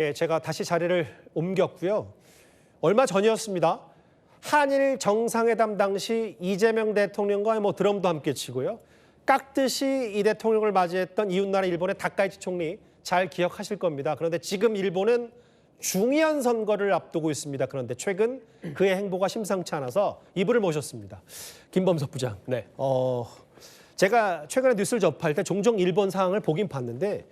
예, 제가 다시 자리를 옮겼고요. 얼마 전이었습니다. 한일 정상회담 당시 이재명 대통령과 드럼도 함께 치고요. 깍듯이 이 대통령을 맞이했던 이웃나라 일본의 다카이치 총리 잘 기억하실 겁니다. 그런데 지금 일본은 중의원 선거를 앞두고 있습니다. 그런데 최근 그의 행보가 심상치 않아서 이분을 모셨습니다. 김범석 부장. 네. 제가 최근에 뉴스를 접할 때 종종 일본 상황을 보긴 봤는데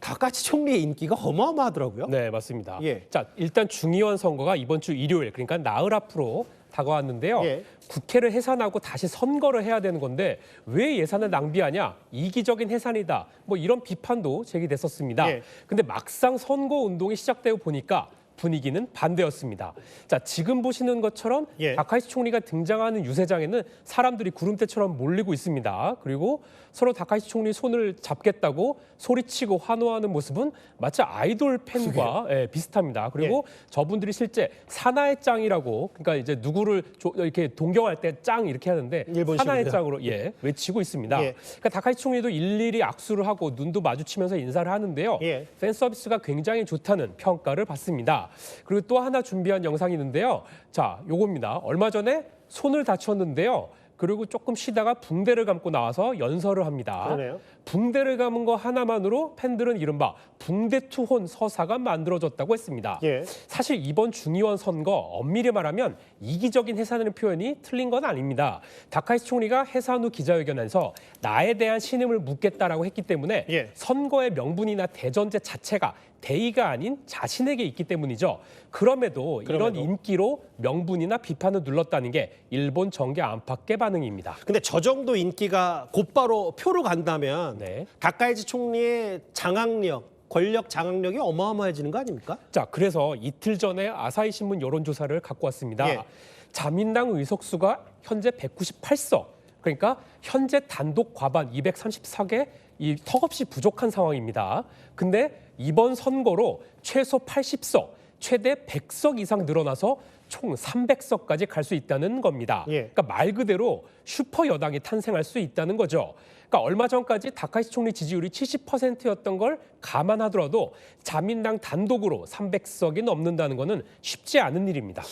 다카이치 총리의 인기가 어마어마하더라고요. 네, 맞습니다. 예. 자, 일단 중의원 선거가 이번 주 일요일, 그러니까 나흘 앞으로 다가왔는데요. 예. 국회를 해산하고 다시 선거를 해야 되는 건데 왜 예산을 낭비하냐? 이기적인 해산이다. 이런 비판도 제기됐었습니다. 예. 근데 막상 선거 운동이 시작되고 보니까 분위기는 반대였습니다. 자, 지금 보시는 것처럼 예. 다카이치 총리가 등장하는 유세장에는 사람들이 구름대처럼 몰리고 있습니다. 그리고 서로 다카이치 총리 손을 잡겠다고 소리치고 환호하는 모습은 마치 아이돌 팬과 비슷합니다. 그리고 저분들이 실제 사나의 짱이라고, 그러니까 이제 누구를 이렇게 동경할 때 짱 이렇게 하는데 사나의 짱으로 외치고 있습니다. 그러니까 다카이치 총리도 일일이 악수를 하고 눈도 마주치면서 인사를 하는데요. 팬 서비스가 굉장히 좋다는 평가를 받습니다. 그리고 또 하나 준비한 영상이 있는데요. 자, 요겁니다. 얼마 전에 손을 다쳤는데요. 그리고 조금 쉬다가 붕대를 감고 나와서 연설을 합니다. 그러네요. 붕대를 감은 거 하나만으로 팬들은 이른바 붕대투혼 서사가 만들어졌다고 했습니다. 사실 이번 중의원 선거 엄밀히 말하면 이기적인 해산이라는 표현이 틀린 건 아닙니다. 다카이치 총리가 해산 후 기자회견에서 나에 대한 신임을 묻겠다라고 했기 때문에 선거의 명분이나 대전제 자체가 대의가 아닌 자신에게 있기 때문이죠. 그럼에도 이런 인기로 명분이나 비판을 눌렀다는 게 일본 정계 안팎의 반응입니다. 근데 저 정도 인기가 곧바로 표로 간다면 다카이치 총리의 장악력, 권력 장악력이 어마어마해지는 거 아닙니까? 자, 그래서 이틀 전에 아사히 신문 여론조사를 갖고 왔습니다. 자민당 의석수가 현재 198석. 그러니까 현재 단독 과반 234개 이 턱없이 부족한 상황입니다. 근데 이번 선거로 최소 80석, 최대 100석 이상 늘어나서 총 300석까지 갈 수 있다는 겁니다. 그러니까 말 그대로 슈퍼 여당이 탄생할 수 있다는 거죠. 그러니까 얼마 전까지 다카이치 총리 지지율이 70%였던 걸 감안하더라도 자민당 단독으로 300석이 넘는다는 거는 쉽지 않은 일입니다.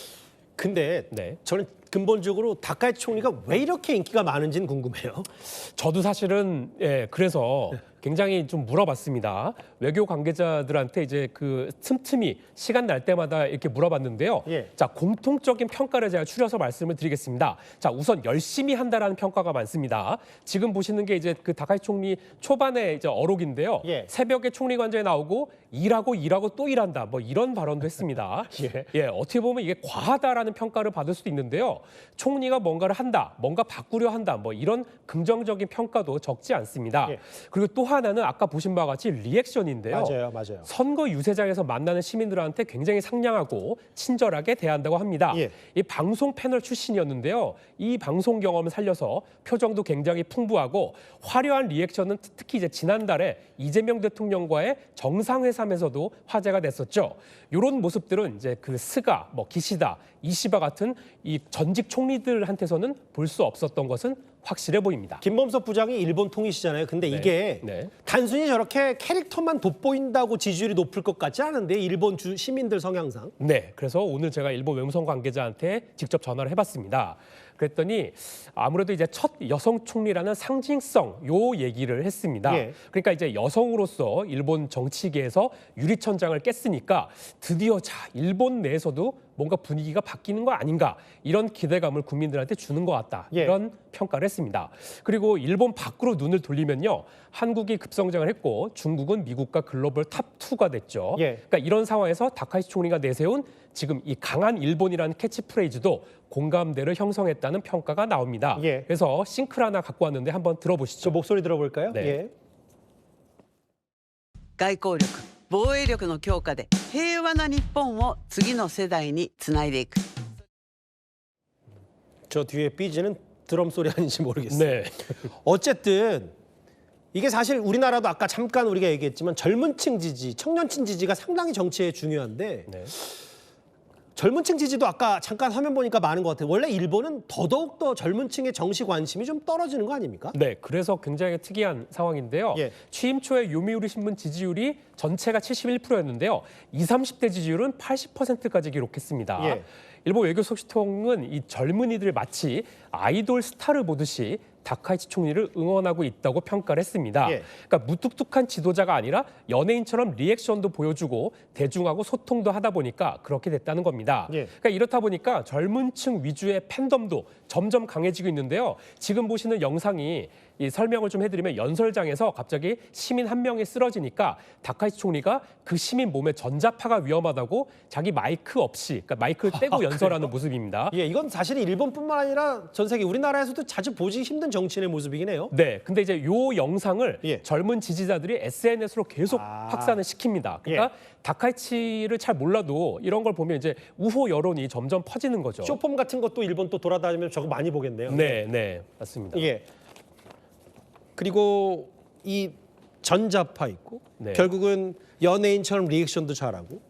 근데 저는 근본적으로 다카이치 총리가 왜 이렇게 인기가 많은지는 궁금해요. 저도 사실은 그래서 굉장히 좀 물어봤습니다. 외교 관계자들한테 이제 그 틈틈이 시간 날 때마다 이렇게 물어봤는데요. 자, 공통적인 평가를 제가 추려서 말씀을 드리겠습니다. 자, 우선 열심히 한다라는 평가가 많습니다. 지금 보시는 게 이제 그 다카이치 총리 초반에 이제 어록인데요. 새벽에 총리관저에 나오고 일하고 또 일한다. 이런 발언도 했습니다. 어떻게 보면 이게 과하다라는 평가를 받을 수도 있는데요. 총리가 뭔가를 한다, 뭔가 바꾸려 한다, 이런 긍정적인 평가도 적지 않습니다. 그리고 또 하나는 아까 보신 바와 같이 리액션인데요. 맞아요. 선거 유세장에서 만나는 시민들한테 굉장히 상냥하고 친절하게 대한다고 합니다. 이 방송 패널 출신이었는데요. 이 방송 경험을 살려서 표정도 굉장히 풍부하고 화려한 리액션은 특히 이제 지난달에 이재명 대통령과의 정상회담에서도 화제가 됐었죠. 이런 모습들은 이제 그 스가, 기시다, 이시바 같은 이 전직 총리들한테서는 볼 수 없었던 것은 확실해 보입니다. 김범석 부장이 일본 통이시잖아요. 근데 이게 단순히 저렇게 캐릭터만 돋보인다고 지지율이 높을 것 같지 않은데 일본 시민들 성향상. 그래서 오늘 제가 일본 외무성 관계자한테 직접 전화를 해봤습니다. 그랬더니 아무래도 이제 첫 여성 총리라는 상징성 요 얘기를 했습니다. 그러니까 이제 여성으로서 일본 정치계에서 유리천장을 깼으니까 드디어 일본 내에서도 뭔가 분위기가 바뀌는 거 아닌가 이런 기대감을 국민들한테 주는 것 같다. 이런 평가를 했습니다. 그리고 일본 밖으로 눈을 돌리면요. 한국이 급성장을 했고 중국은 미국과 글로벌 탑2가 됐죠. 그러니까 이런 상황에서 다카이치 총리가 내세운 지금 이 강한 일본이라는 캐치프레이즈도 공감대를 형성했다는 평가가 나옵니다. 그래서 싱크를 하나 갖고 왔는데 한번 들어보시죠. 저 목소리 들어볼까요? 外交力、防衛力の強化で平和な日本を次の世代につないでいく。 저 뒤에 삐지는 드럼 소리 아닌지 모르겠어요. 어쨌든 이게 사실 우리나라도 아까 잠깐 우리가 얘기했지만 젊은층 지지, 청년층 지지가 상당히 정치에 중요한데 젊은 층 지지도 아까 잠깐 화면 보니까 많은 것 같아요. 원래 일본은 더더욱 더 젊은 층의 정치 관심이 좀 떨어지는 거 아닙니까? 네, 그래서 굉장히 특이한 상황인데요. 예. 취임 초에 요미우리 신문 지지율이 전체가 71%였는데요. 20, 30대 지지율은 80%까지 기록했습니다. 예. 일본 외교소식통은 이 젊은이들 마치 아이돌 스타를 보듯이 다카이치 총리를 응원하고 있다고 평가를 했습니다. 예. 그러니까 무뚝뚝한 지도자가 아니라 연예인처럼 리액션도 보여주고 대중하고 소통도 하다 보니까 그렇게 됐다는 겁니다. 예. 그러니까 이렇다 보니까 젊은 층 위주의 팬덤도 점점 강해지고 있는데요. 지금 보시는 영상이 이 설명을 좀 해드리면 연설장에서 갑자기 시민 한 명이 쓰러지니까 다카이치 총리가 그 시민 몸에 전자파가 위험하다고 자기 마이크 없이, 그러니까 마이크를 떼고 연설하는 모습입니다. 예, 이건 사실 일본뿐만 아니라 전 세계 우리나라에서도 자주 보기 힘든 정치인의 모습이긴 해요. 네, 근데 이제 요 영상을 예. 젊은 지지자들이 SNS로 계속 확산을 시킵니다. 그러니까 다카이치를 잘 몰라도 이런 걸 보면 이제 우호 여론이 점점 퍼지는 거죠. 쇼폼 같은 것도 일본 또 돌아다니면 저거 많이 보겠네요. 네, 네, 맞습니다. 예. 그리고 이 전자파 있고 네. 결국은 연예인처럼 리액션도 잘하고.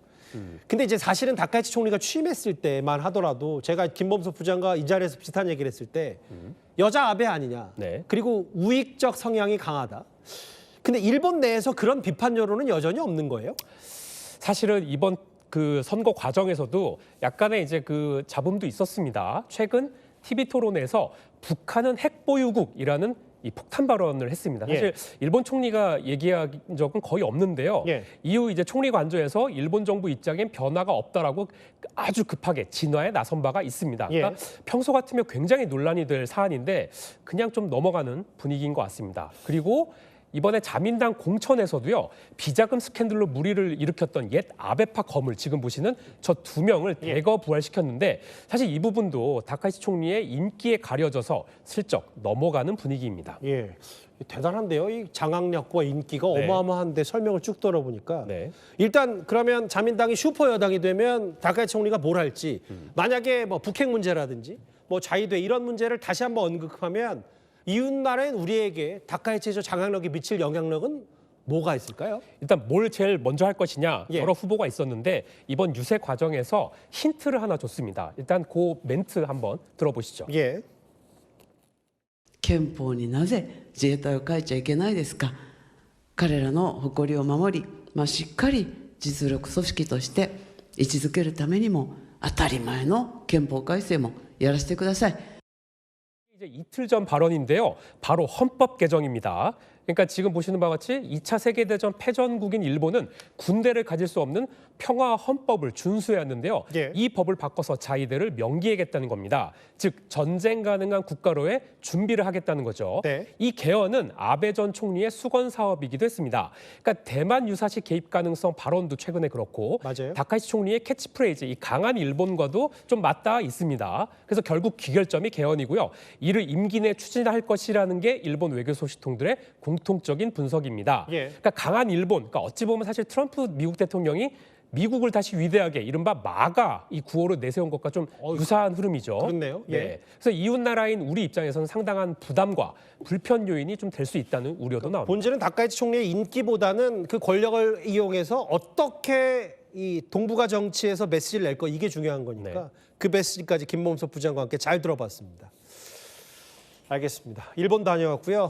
근데 이제 사실은 다카이치 총리가 취임했을 때만 하더라도 제가 김범석 부장과 이 자리에서 비슷한 얘기를 했을 때 여자 아베 아니냐. 네. 그리고 우익적 성향이 강하다. 근데 일본 내에서 그런 비판 여론은 여전히 없는 거예요? 사실은 이번 그 선거 과정에서도 약간의 이제 그 잡음도 있었습니다. 최근 TV 토론에서 북한은 핵 보유국이라는 이 폭탄 발언을 했습니다. 사실 일본 총리가 얘기한 적은 거의 없는데요. 예. 이후 이제 총리 관저에서 일본 정부 입장엔 변화가 없다라고 아주 급하게 진화에 나선 바가 있습니다. 그러니까 평소 같으면 굉장히 논란이 될 사안인데 그냥 좀 넘어가는 분위기인 것 같습니다. 그리고 이번에 자민당 공천에서도요. 비자금 스캔들로 물의를 일으켰던 옛 아베파 거물 지금 보시는 저 두 명을 대거 부활시켰는데 사실 이 부분도 다카이치 총리의 인기에 가려져서 슬쩍 넘어가는 분위기입니다. 예. 대단한데요. 이 장악력과 인기가 네. 어마어마한데 설명을 쭉 들어보니까 네. 일단 그러면 자민당이 슈퍼 여당이 되면 다카이치 총리가 뭘 할지 만약에 뭐 북핵 문제라든지 뭐 자위대 이런 문제를 다시 한번 언급하면 이웃 나라인 우리에게 다카이치의 저 장악력이 미칠 영향력은 뭐가 있을까요? 일단 뭘 제일 먼저 할 것이냐 예. 여러 후보가 있었는데 이번 유세 과정에서 힌트를 하나 줬습니다. 일단 그 멘트 한번 들어보시죠. 예. 憲法になぜ自衛隊を書いちゃいけないですか。彼らの誇りを守り、しっかり実力組織として位置づけるためにも当たり前の憲法改正もやらせてください。 이제 이틀 전 발언인데요. 바로 헌법 개정입니다. 그러니까 지금 보시는 바와 같이 2차 세계대전 패전국인 일본은 군대를 가질 수 없는 평화 헌법을 준수해야 하는데요. 예. 이 법을 바꿔서 자위대를 명기하겠다는 겁니다. 즉 전쟁 가능한 국가로의 준비를 하겠다는 거죠. 네. 이 개헌은 아베 전 총리의 수건 사업이기도 했습니다. 그러니까 대만 유사시 개입 가능성 발언도 최근에 그렇고 맞아요. 다카이치 총리의 캐치프레이즈 이 강한 일본과도 좀 맞닿아 있습니다. 그래서 결국 귀결점이 개헌이고요. 이를 임기 내 추진할 것이라는 게 일본 외교소식통들의 공통적인 분석입니다. 예. 그러니까 강한 일본, 그러니까 어찌 보면 사실 트럼프 미국 대통령이 미국을 다시 위대하게 이른바 마가 이 구호를 내세운 것과 좀 유사한 흐름이죠. 그렇네요. 예. 네. 그래서 이웃 나라인 우리 입장에서는 상당한 부담과 불편 요인이 좀 될 수 있다는 우려도 나옵니다. 본질은 다카이치 총리의 인기보다는 그 권력을 이용해서 어떻게 이 동북아 정치에서 메시지를 낼 거 이게 중요한 거니까 네. 그 메시지까지 김범석 부장과 함께 잘 들어봤습니다. 알겠습니다. 일본 다녀왔고요.